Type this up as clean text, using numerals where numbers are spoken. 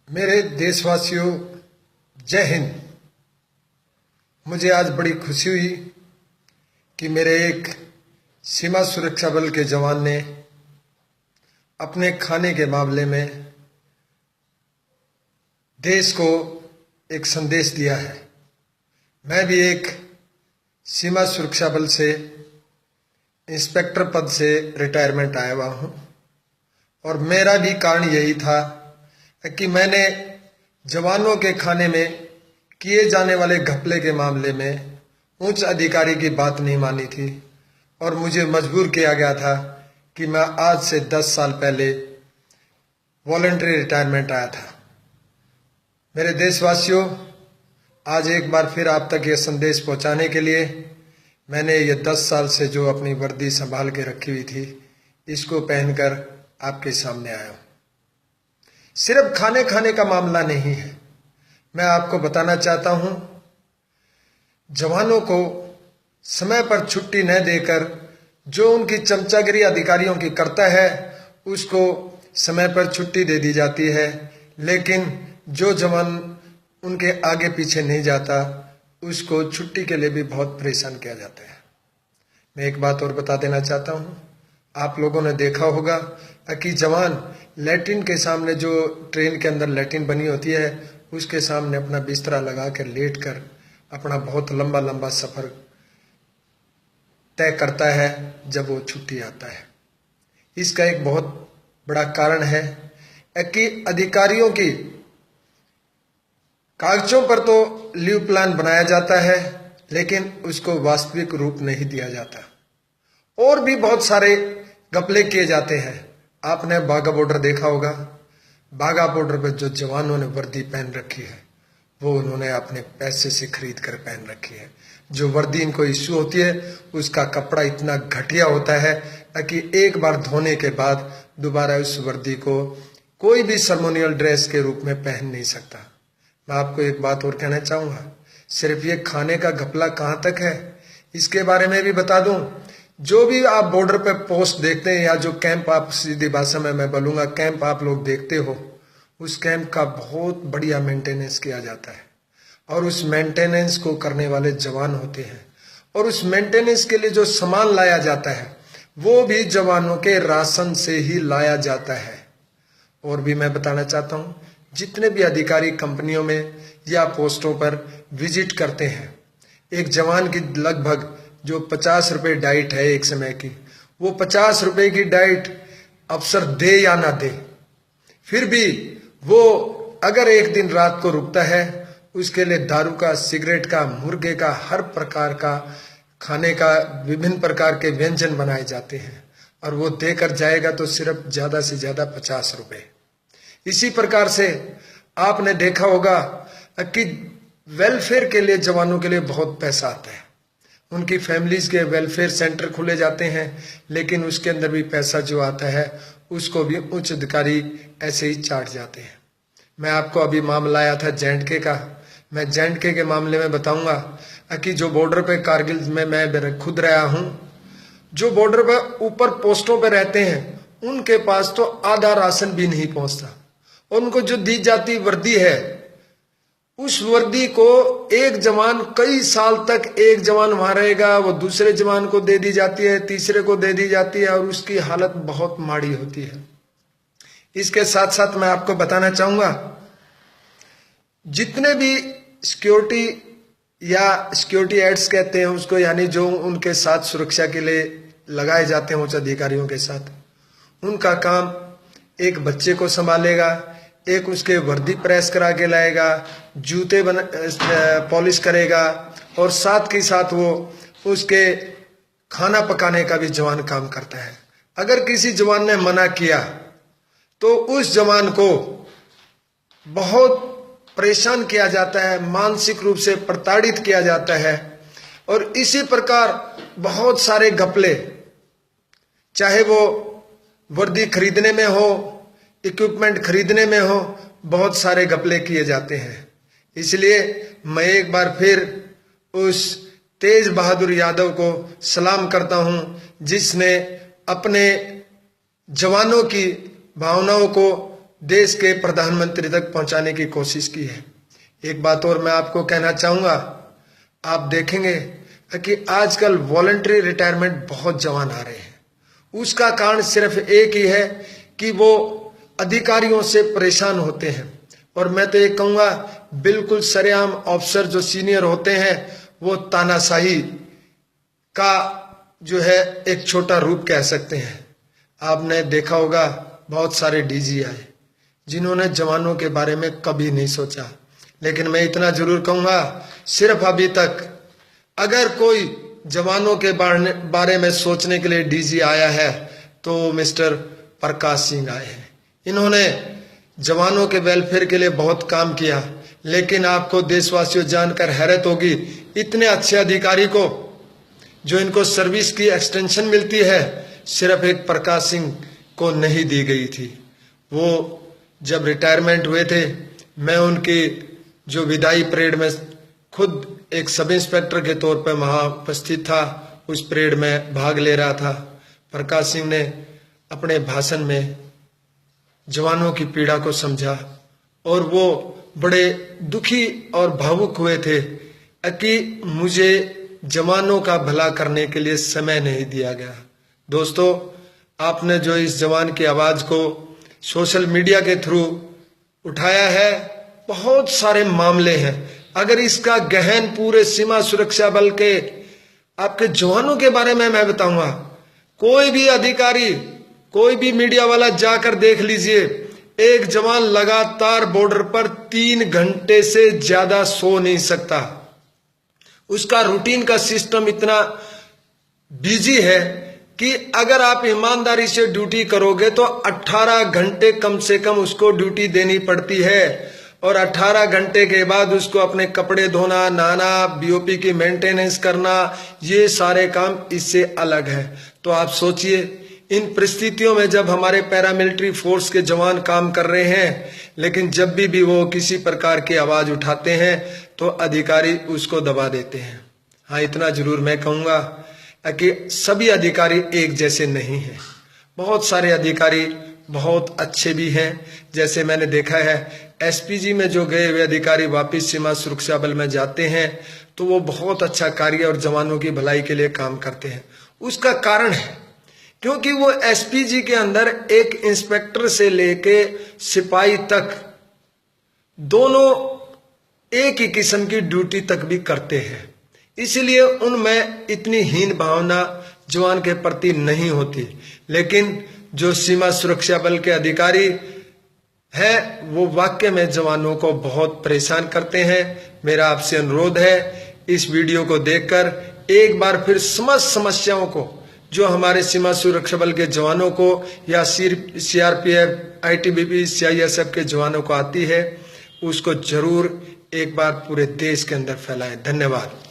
मेरे देशवासियों, जय हिंद। मुझे आज बड़ी खुशी हुई कि मेरे एक सीमा सुरक्षा बल के जवान ने अपने खाने के मामले में देश को एक संदेश दिया है। मैं भी एक सीमा सुरक्षा बल से इंस्पेक्टर पद से रिटायरमेंट आया हुआ हूँ और मेरा भी कारण यही था कि मैंने जवानों के खाने में किए जाने वाले घपले के मामले में उच्च अधिकारी की बात नहीं मानी थी और मुझे मजबूर किया गया था कि मैं आज से 10 साल पहले वॉलंटरी रिटायरमेंट आया था। मेरे देशवासियों, आज एक बार फिर आप तक ये संदेश पहुंचाने के लिए मैंने ये 10 साल से जो अपनी वर्दी संभाल के रखी हुई थी, इसको पहनकर आपके सामने आया हूं। सिर्फ खाने का मामला नहीं है। मैं आपको बताना चाहता हूं, जवानों को समय पर छुट्टी न देकर जो उनकी चमचागिरी अधिकारियों की करता है, उसको समय पर छुट्टी दे दी जाती है, लेकिन जो जवान उनके आगे पीछे नहीं जाता, उसको छुट्टी के लिए भी बहुत परेशान किया जाता है। मैं एक बात और बता देना चाहता हूं, आप लोगों ने देखा होगा कि जवान लैट्रिन के सामने, जो ट्रेन के अंदर लैट्रिन बनी होती है, उसके सामने अपना बिस्तरा लगा कर लेट कर अपना बहुत लंबा लंबा सफर तय करता है जब वो छुट्टी आता है। इसका एक बहुत बड़ा कारण है कि अधिकारियों की कागजों पर तो लीव प्लान बनाया जाता है, लेकिन उसको वास्तविक रूप नहीं दिया जाता। और भी बहुत सारे घपले किए जाते हैं। आपने बाघा बॉर्डर देखा होगा। बाघा बॉर्डर पर जो जवानों ने वर्दी पहन रखी है, वो उन्होंने अपने पैसे से खरीद कर पहन रखी है। जो वर्दी इनको इश्यू होती है, उसका कपड़ा इतना घटिया होता है कि एक बार धोने के बाद दोबारा उस वर्दी को कोई भी सर्मोनियल ड्रेस के रूप में पहन नहीं सकता। मैं आपको एक बात और कहना चाहूंगा, सिर्फ ये खाने का घपला कहाँ तक है, इसके बारे में भी बता दूं। जो भी आप बॉर्डर पे पोस्ट देखते हैं या जो कैंप, आप सीधी भाषा में मैं बोलूंगा, कैंप आप लोग देखते हो, उस कैंप का बहुत बढ़िया मेंटेनेंस किया जाता है और उस मेंटेनेंस को करने वाले जवान होते हैं। और उस मेंटेनेंस के लिए जो सामान लाया जाता है, वो भी जवानों के राशन से ही लाया जाता है। और भी मैं बताना चाहता हूं, जितने भी अधिकारी कंपनियों में या पोस्टों पर विजिट करते हैं, एक जवान की लगभग जो 50 रुपए डाइट है एक समय की, वो 50 रुपए की डाइट अफसर दे या ना दे, फिर भी वो अगर एक दिन रात को रुकता है, उसके लिए दारू का, सिगरेट का, मुर्गे का, हर प्रकार का खाने का विभिन्न प्रकार के व्यंजन बनाए जाते हैं और वो देकर जाएगा तो सिर्फ ज्यादा से ज्यादा 50 रुपए। इसी प्रकार से आपने देखा होगा कि वेलफेयर के लिए जवानों के लिए बहुत पैसा आता है। उनकी फैमिलीज के वेलफेयर सेंटर खुले जाते हैं, लेकिन उसके अंदर भी पैसा जो आता है, उसको भी उच्च अधिकारी ऐसे ही चाट जाते हैं। मैं आपको अभी मामला आया था J&K का। मैं J&K के मामले में बताऊंगा कि जो बॉर्डर पे कारगिल में मैं खुद रहा हूं, जो बॉर्डर पर ऊपर पोस्टों पे रहते हैं, उनके पास तो आधा राशन भी नहीं पहुंचता। उनको जो दी जाती वर्दी है, उस वर्दी को एक जवान कई साल तक, एक जवान वहां रहेगा, वो दूसरे जवान को दे दी जाती है, तीसरे को दे दी जाती है और उसकी हालत बहुत माड़ी होती है। इसके साथ साथ मैं आपको बताना चाहूंगा, जितने भी सिक्योरिटी या सिक्योरिटी एड्स कहते हैं उसको, यानी जो उनके साथ सुरक्षा के लिए लगाए जाते हैं उच्च अधिकारियों के साथ, उनका काम एक बच्चे को संभालेगा, एक उसके वर्दी प्रेस करा के लाएगा, जूते पॉलिश करेगा और साथ के साथ वो उसके खाना पकाने का भी जवान काम करता है। अगर किसी जवान ने मना किया तो उस जवान को बहुत परेशान किया जाता है, मानसिक रूप से प्रताड़ित किया जाता है। और इसी प्रकार बहुत सारे घपले, चाहे वो वर्दी खरीदने में हो, इक्विपमेंट खरीदने में हो, बहुत सारे घपले किए जाते हैं। इसलिए मैं एक बार फिर उस तेज बहादुर यादव को सलाम करता हूं, जिसने अपने जवानों की भावनाओं को देश के प्रधानमंत्री तक पहुंचाने की कोशिश की है। एक बात और मैं आपको कहना चाहूंगा, आप देखेंगे कि आजकल वॉलंटरी रिटायरमेंट बहुत जवान आ रहे हैं। उसका कारण सिर्फ एक ही है कि वो अधिकारियों से परेशान होते हैं। और मैं तो ये कहूंगा, बिल्कुल सरेआम अफसर जो सीनियर होते हैं वो तानाशाही का जो है एक छोटा रूप कह सकते हैं। आपने देखा होगा बहुत सारे डीजी आए जिन्होंने जवानों के बारे में कभी नहीं सोचा। लेकिन मैं इतना जरूर कहूंगा, सिर्फ अभी तक अगर कोई जवानों के बारे में सोचने के लिए डीजी आया है तो मिस्टर प्रकाश सिंह आए हैं। इन्होंने जवानों के वेलफेयर के लिए बहुत काम किया। लेकिन आपको देशवासियों जानकर हैरत होगी, इतने अच्छे अधिकारी को जो इनको सर्विस की एक्सटेंशन मिलती है सिर्फ एक प्रकाश सिंह को नहीं दी गई थी। वो जब रिटायरमेंट हुए थे, मैं उनकी जो विदाई परेड में खुद एक सब इंस्पेक्टर के तौर पर वहां उपस्थित था, उस परेड में भाग ले रहा था। प्रकाश सिंह ने अपने भाषण में जवानों की पीड़ा को समझा और वो बड़े दुखी और भावुक हुए थे कि मुझे जवानों का भला करने के लिए समय नहीं दिया गया। दोस्तों, आपने जो इस जवान की आवाज को सोशल मीडिया के थ्रू उठाया है, बहुत सारे मामले हैं। अगर इसका गहन पूरे सीमा सुरक्षा बल के आपके जवानों के बारे में मैं बताऊंगा, कोई भी अधिकारी, कोई भी मीडिया वाला जाकर देख लीजिए, एक जवान लगातार बॉर्डर पर 3 घंटे से ज्यादा सो नहीं सकता। उसका रूटीन का सिस्टम इतना बिजी है कि अगर आप ईमानदारी से ड्यूटी करोगे तो 18 घंटे कम से कम उसको ड्यूटी देनी पड़ती है। और 18 घंटे के बाद उसको अपने कपड़े धोना, नहाना, बीओपी की मेंटेनेंस करना, ये सारे काम इससे अलग है। तो आप सोचिए, इन परिस्थितियों में जब हमारे पैरामिलिट्री फोर्स के जवान काम कर रहे हैं, लेकिन जब भी वो किसी प्रकार की आवाज उठाते हैं तो अधिकारी उसको दबा देते हैं। हाँ, इतना जरूर मैं कहूंगा कि सभी अधिकारी एक जैसे नहीं हैं। बहुत सारे अधिकारी बहुत अच्छे भी हैं। जैसे मैंने देखा है, एसपीजी में जो गए हुए अधिकारी वापिस सीमा सुरक्षा बल में जाते हैं तो वो बहुत अच्छा कार्य और जवानों की भलाई के लिए काम करते हैं। उसका कारण है क्योंकि वो एसपीजी के अंदर एक इंस्पेक्टर से लेके सिपाही तक दोनों एक ही किस्म की ड्यूटी तक भी करते हैं। इसलिए उनमें इतनी हीन भावना जवान के प्रति नहीं होती। लेकिन जो सीमा सुरक्षा बल के अधिकारी है वो वाकई में जवानों को बहुत परेशान करते हैं। मेरा आपसे अनुरोध है, इस वीडियो को देखकर एक बार फिर समस्त समस्याओं को जो हमारे सीमा सुरक्षा बल के जवानों को या सीआरपीएफ, आईटीबीपी, सीआईएसएफ के जवानों को आती है, उसको जरूर एक बार पूरे देश के अंदर फैलाएं। धन्यवाद।